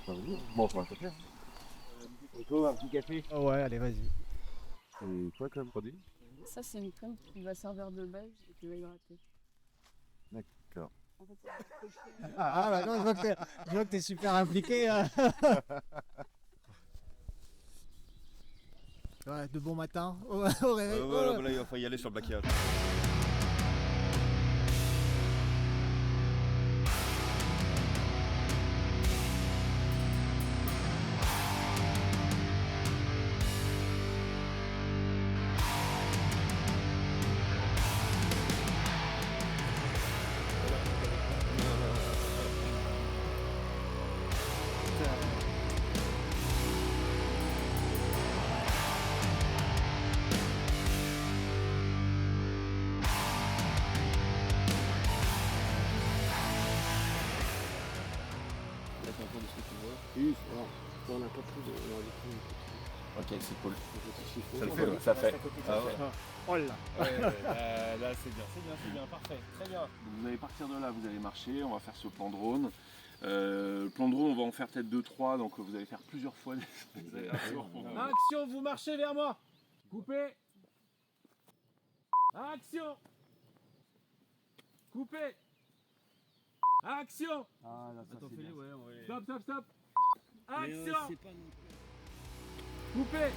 Bah, vas-y, bon, on va faire. Nico, un petit café. Oh ouais, allez, vas-y. Et quoi comme produit? Ça, c'est une crème qui va servir de base et qui va hydrater. D'accord. En fait, ça va accrocher. Bah non, je vois que t'es super impliqué. Ouais, de bon matin, au réveil. Voilà, il va y aller sur le maquillage. Ok, c'est cool. Ça le fait, ouais. Ça fait. Ah ouais. Oh là. Là, c'est bien, parfait. Très bien. Vous allez partir de là, vous allez marcher, on va faire ce plan drone. Le plan drone, on va en faire peut-être 2-3, donc vous allez faire plusieurs fois des allers-retours. Action, vous marchez vers moi. Coupez. Action. Coupez. Action. Ah là, ça c'est bien. Stop. Action. Coupez.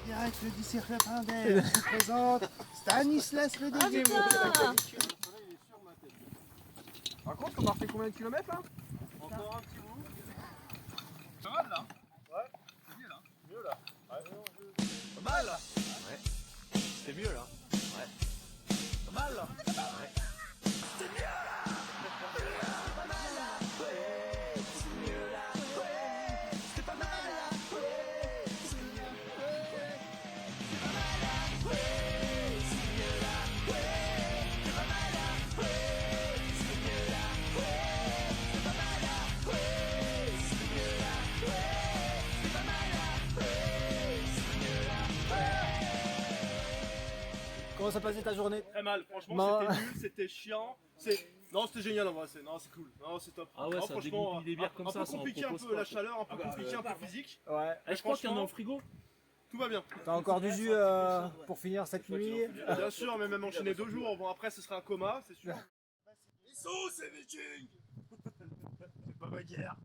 Direct, le disciple Pinder se présente Stanislas le Ah DJ. putain! Par contre, on a refait combien de kilomètres là? Encore un petit bout. Pas mal là. Ouais, c'est bien là. Mieux là. Ouais. Pas mal là. Ouais. C'est mieux là. Ouais. Pas mal là. Ouais. C'est mieux là. Pas mal là. Ouais. C'est mieux là. Ouais. C'est pas mal là. Ouais. C'est mieux là. Ouais. C'est pas mal là. Ouais. C'est mieux là. Ouais. C'est pas mal là. Ouais. C'est mieux là. Ouais. C'est pas mal là. Ouais. C'est mieux là. Ouais. C'est pas mal là. Ouais. C'est mieux là. Comment ça passait ta journée? Très mal, franchement Non. c'était nul, c'était chiant. Non, c'était génial en vrai, c'est cool. Non, c'est top. Ah ouais, Non, ça franchement, dégoupille des bières comme un ça, peu ça en compliqué, un propose peu pas, la quoi. chaleur, un peu compliqué, un peu physique. Ouais. Je crois qu'il y en a au frigo. Tout va bien. T'as encore du jus pour finir cette nuit? Bien sûr, mais même enchaîner 2 jours, bon après ce sera un coma, c'est sûr. Ils sont où ces vikings? C'est pas ma guerre.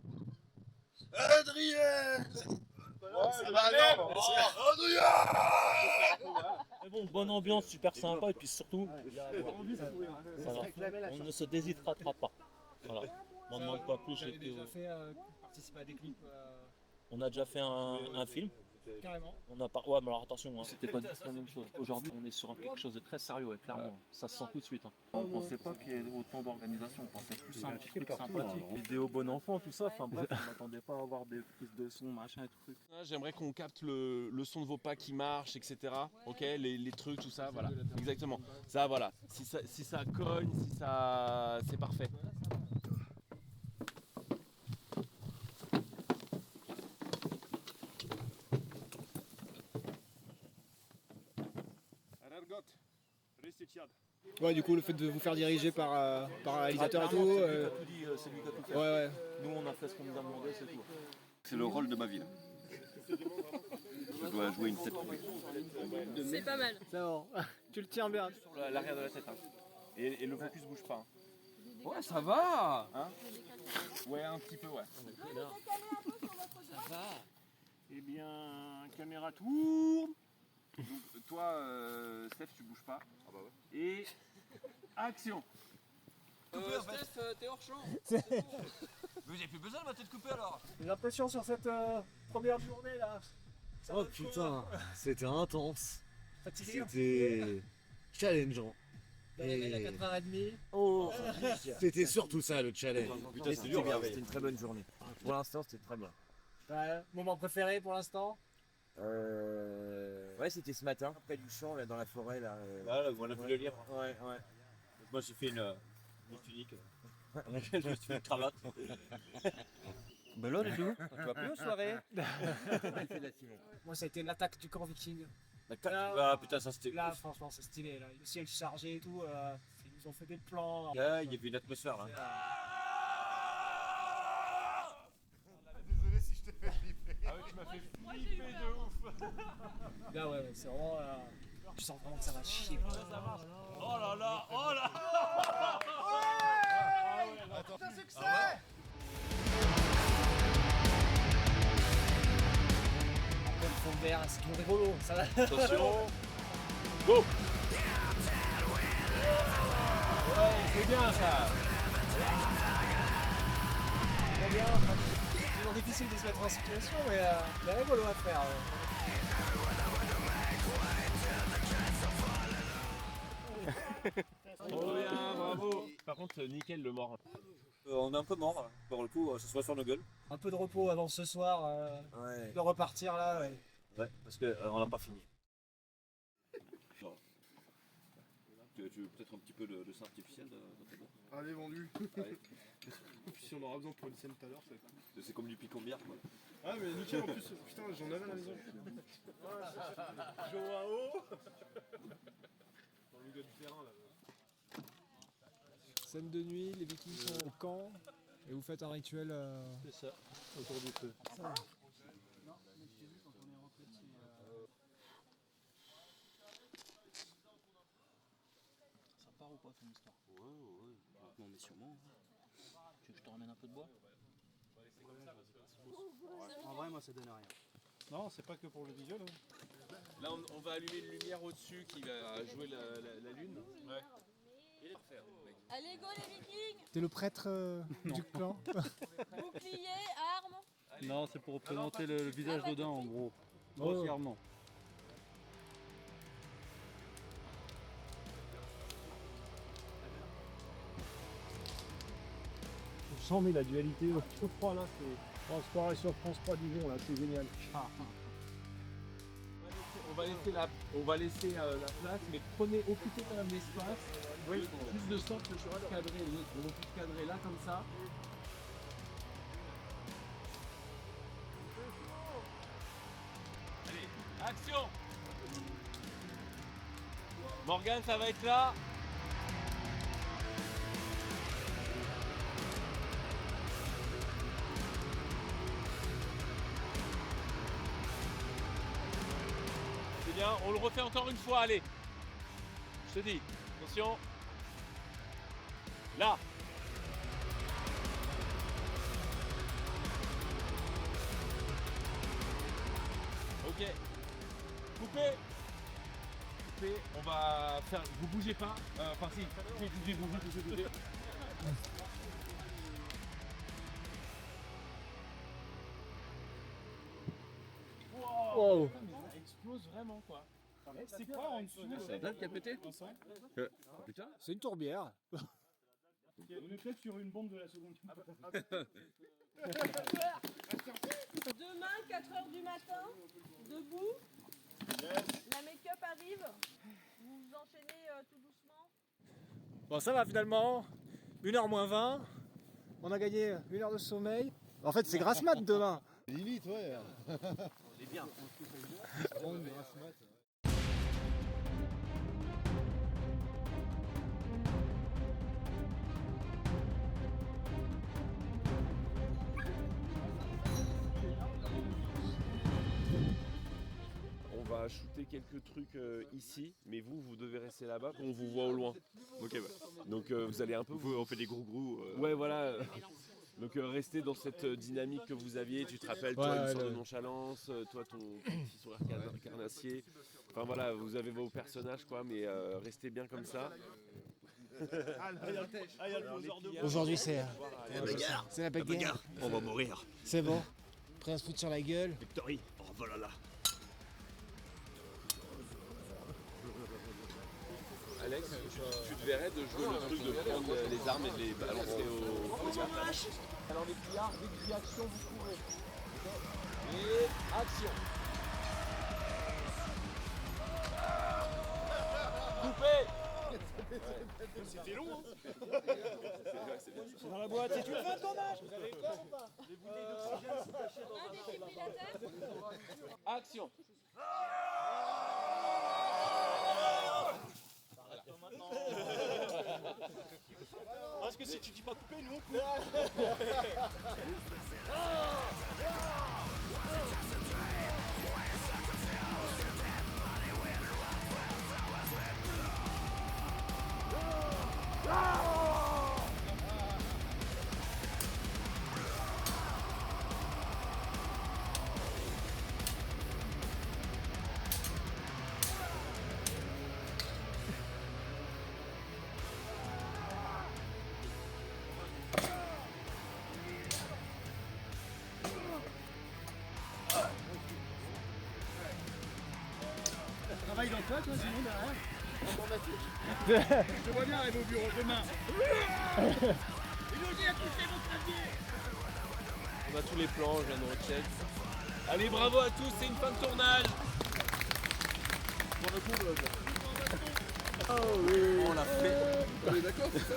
Adrien! C'est ma merde! Adrien! Mais bon, bonne ambiance, super sympa et puis surtout, voilà, on ne se déshydratera pas. Voilà, on n'en demande pas plus. J'avais déjà fait participer à des clips On a déjà fait un film. carrément. On a pas. Ouais, mais alors attention, hein, c'était pas du tout la même chose. Aujourd'hui, on est sur quelque chose de très sérieux, ouais, clairement. Ça se sent tout de suite. Hein. On pensait pas qu'il y ait autant d'organisation. On pensait plus à un truc sympathique. Vidéo bon enfant, tout ça. Enfin bref, on m'attendait pas à avoir des prises de son, machin et trucs. J'aimerais qu'on capte le son de vos pas qui marche, etc. Ok, les trucs, tout ça, voilà. Exactement. Ça, voilà. Si ça cogne, si ça, c'est parfait. Rergot, restez tiad. Ouais, du coup, le fait de vous faire diriger par un réalisateur et tout. C'est lui qui a tout fait. Ouais, ouais. Nous, on a fait ce qu'on nous a demandé, c'est tout. C'est le rôle de ma vie. Là. Je dois jouer une tête coupée. C'est pas mal. C'est bon. Tu le tiens bien. Sur l'arrière de la tête. Hein. Et le focus bouge pas. Hein. Ouais, ça va. Ouais, un petit peu, ouais. Ça va. Eh bien, caméra tourne. Donc, toi, Steph, tu bouges pas. Ah bah ouais. Et action. Steph, t'es hors champ. Vous avez plus besoin de ma tête coupée alors. J'ai l'impression sur cette première journée là. Oh putain, c'était intense. Fatigué. C'était challengeant. La 4h30. Oh, c'était surtout ça le challenge. Putain, c'était dur, c'était une très bonne journée. Pour l'instant, c'était très bien. Ouais, moment préféré pour l'instant? Ouais, c'était ce matin, près du champ, là, dans la forêt. Là, Là, on a vu le lire. Ouais, ouais. Moi, j'ai fait une tunique. Je me suis fait une cravate. Ben là, les deux, tu vas plus aux soirées. Moi, ça a été l'attaque du camp viking. Ah putain, ça c'était. Là, franchement, c'est stylé. Là. Le ciel chargé et tout. Ils nous ont fait des plans. Là, il y avait une atmosphère là. Désolé si je t'ai fait flipper. Ah ouais, tu m'as fait flipper de ouf. Là, ouais, c'est vraiment. Tu sens vraiment que ça va chier. Oh là là, oh là. C'est un succès. Après, le fond vert, c'est tout rigolo. Ça va. Attention. Go. Ouais, c'est bien ça. Très bien. C'est toujours difficile de se mettre en situation, mais c'est rigolo à faire. Trop bien, bravo. Par contre, nickel le mort. On est un peu mort, là. Pour le coup, ça se voit sur nos gueules. Un peu de repos avant ce soir. Ouais. De repartir là. Ouais. Ouais, parce qu'on n'a pas fini. Tu veux peut-être un petit peu de sang artificiel dans tes boîtes? Allez, vendu. Allez. Puis si on aura besoin pour une scène tout à l'heure, c'est cool. C'est comme du picon-bière quoi. Ah, mais nickel en plus. Putain, j'en avais à la maison. Joao. Dans le milieu du terrain là. Scène de nuit, les vikings sont au camp. Et vous faites un rituel. C'est ça, autour du feu. Ça part ou pas ton histoire? Ouais, non mais sûrement. Tu veux que je te ramène un peu de bois? En vrai, moi, ça donne rien. Non, c'est pas que pour le visuel. Hein. Là, on va allumer une lumière au-dessus qui va jouer la lune. Ouais. Il est parfait, mec. Allez, go les vikings. T'es le prêtre du clan. Bouclier, armes. Non, c'est pour représenter le visage d'Odin en gros. Grossièrement. Je sens, mais la dualité, je crois là, c'est. On se croirait sur France 3 Dijon là, c'est génial. On va laisser la place, mais prenez, occupez quand même l'espace. Oui. Plus de sorte que je suis cadré, les autres vont plus cadrer là comme ça. Allez, action. Morgane, ça va être là. C'est bien, on le refait encore une fois, allez. Je te dis, attention. Là. Ok. Coupez. Coupez. On va faire. Vous bougez pas. Enfin si. Bougez. Wow. Ça explose vraiment quoi. C'est quoi en dessous? C'est la date qui a pété. Putain. C'est une tourbière. On est peut-être sur une bombe de la seconde. Demain, 4h du matin, debout. La make-up arrive. Vous enchaînez tout doucement. Bon, ça va finalement. 1h moins 20. On a gagné 1 heure de sommeil. En fait, c'est grasse mat demain. Limite, ouais. On est bien. shooter quelques trucs ici, mais vous devez rester là-bas, on vous voit au loin. Ok, ouais. Donc vous allez un peu... On fait des grou-grou. Ouais, voilà. Donc restez dans cette dynamique que vous aviez, tu te rappelles, toi, une sorte de nonchalance, toi, ton petit sourire carnassier. Enfin voilà, vous avez vos personnages, quoi, mais restez bien comme ça. Aujourd'hui, c'est la bagarre. On va mourir. C'est bon. Prêt à se foutre sur la gueule. Victory. Oh, voilà là. Alex, tu te verrais de jouer le truc de prendre les armes et de les balancer au gars. Alors les pillards, dès que réaction, vous courez. Et action. Coupez. C'était long, hein. Dans la boîte, c'est une fin de tournage. Vous avez peur ou pas? Les bouteilles d'oxygène sont cachées dans un action. Parce que si tu dis pas couper, nous on coupe. Travaille dans quoi, toi, sinon, derrière? Je te vois bien arriver au bureau demain. On a tous les plans, je viens de recheck. Allez, bravo à tous, c'est une fin de tournage. On l'a fait. On est d'accord, c'est ça.